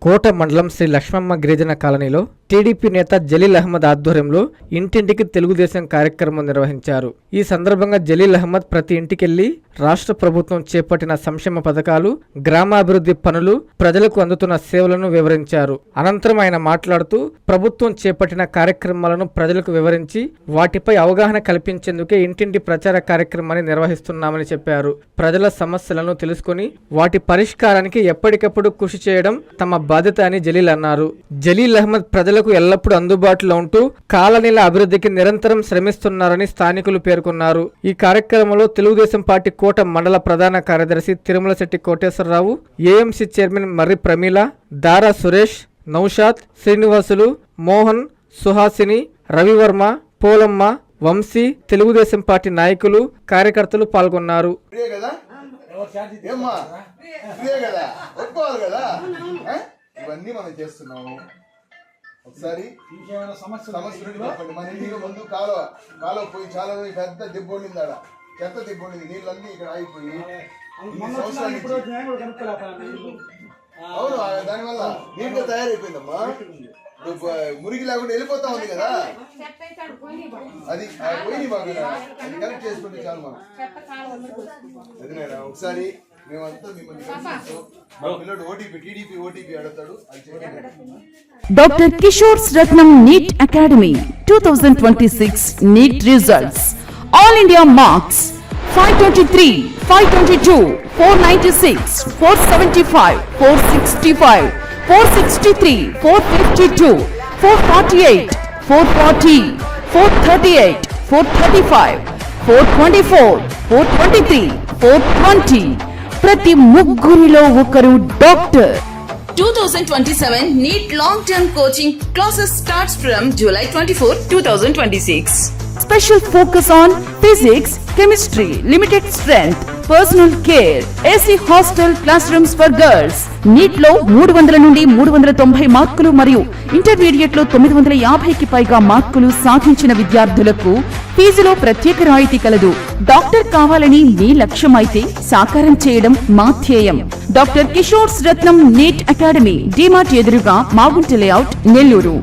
కోట మండలం శ్రీ లక్ష్మమ్మ గిరిజన కాలనీలో టీడీపీ నేత జలీల్ అహ్మద్ ఆధ్వర్యంలో ఇంటింటికి తెలుగుదేశం కార్యక్రమం నిర్వహించారు. ఈ సందర్భంగా జలీల్ అహ్మద్ ప్రతి ఇంటికెళ్లి రాష్ట్ర ప్రభుత్వం చేపట్టిన సంక్షేమ పథకాలు, గ్రామాభివృద్ధి పనులు, ప్రజలకు అందుతున్న సేవలను వివరించారు. అనంతరం ఆయన మాట్లాడుతూ ప్రభుత్వం చేపట్టిన కార్యక్రమాలను ప్రజలకు వివరించి వాటిపై అవగాహన కల్పించేందుకే ఇంటింటి ప్రచార కార్యక్రమాన్ని నిర్వహిస్తున్నామని చెప్పారు. ప్రజల సమస్యలను తెలుసుకుని వాటి పరిష్కారానికి ఎప్పటికప్పుడు కృషి చేయడం తమ బాధ్యత అని జలీల్ అన్నారు. జలీల్ అహ్మద్ ప్రజలకు ఎల్లప్పుడూ అందుబాటులో ఉంటూ కాలనీల అభివృద్ధికి నిరంతరం శ్రమిస్తున్నారని స్థానికులు పేర్కొన్నారు. ఈ కార్యక్రమంలో తెలుగుదేశం పార్టీ కోట మండల ప్రధాన కార్యదర్శి తిరుమలశెట్టి కోటేశ్వరరావు, ఏఎంసీ చైర్మన్ మర్రి ప్రమీల, దారా సురేష్, నౌషాద్, శ్రీనివాసులు, మోహన్, సుహాసిని, రవివర్మ, పోలమ్మ, వంశీ, తెలుగుదేశం పార్టీ నాయకులు, కార్యకర్తలు పాల్గొన్నారు. ఇవన్నీ మనం చేస్తున్నాము. ఒకసారి మన ఇంటికి ముందు కాలువ పోయి చాలా పెద్ద దెబ్బొండింది, ఆడ చెత్త దెబ్బొండింది, నీళ్ళన్నీ ఇక్కడ ఆగిపోయి అవును, దానివల్ల నీట్గా తయారైపోయిందమ్మా. మురికి లేకుండా వెళ్ళిపోతా ఉంది కదా, అది పోయి మాకు అది కలెక్ట్ చేసుకుంటే చాలు. మనం అదేనా ఒకసారి మేమంతా మిమ్మల్ని ఓటీపీ అడుగుతాడు. Doctor Kishore Ratnam NEET academy 2026 NEET results. All India marks 523, 522, 496, 475, 465, 463, 452, 448, 440, 438, 435, 424, 423, 420. ప్రతి ముగ్గురిలో ఒకరు doctor. 2027 NEET long-term coaching classes starts from July 24, 2026. Special focus on physics, chemistry, limited strength, personal care, AC hostel classrooms for girls. NEET లో 300 నుండి 390 మార్కులు మరియు intermediate లో 950కి పైగా మార్కులు సాధించిన విద్యార్థులకు ఫీజులో ప్రత్యేక రాయితీ కలదు. డాక్టర్ కావాలని మీ లక్ష్యం అయితే సాకారం చేయడం మా ధ్యేయం. Doctor Kishore Ratnam NEET academy, DMart ఎదురుగా, మాగుంట లేఅవుట్, నెల్లూరు.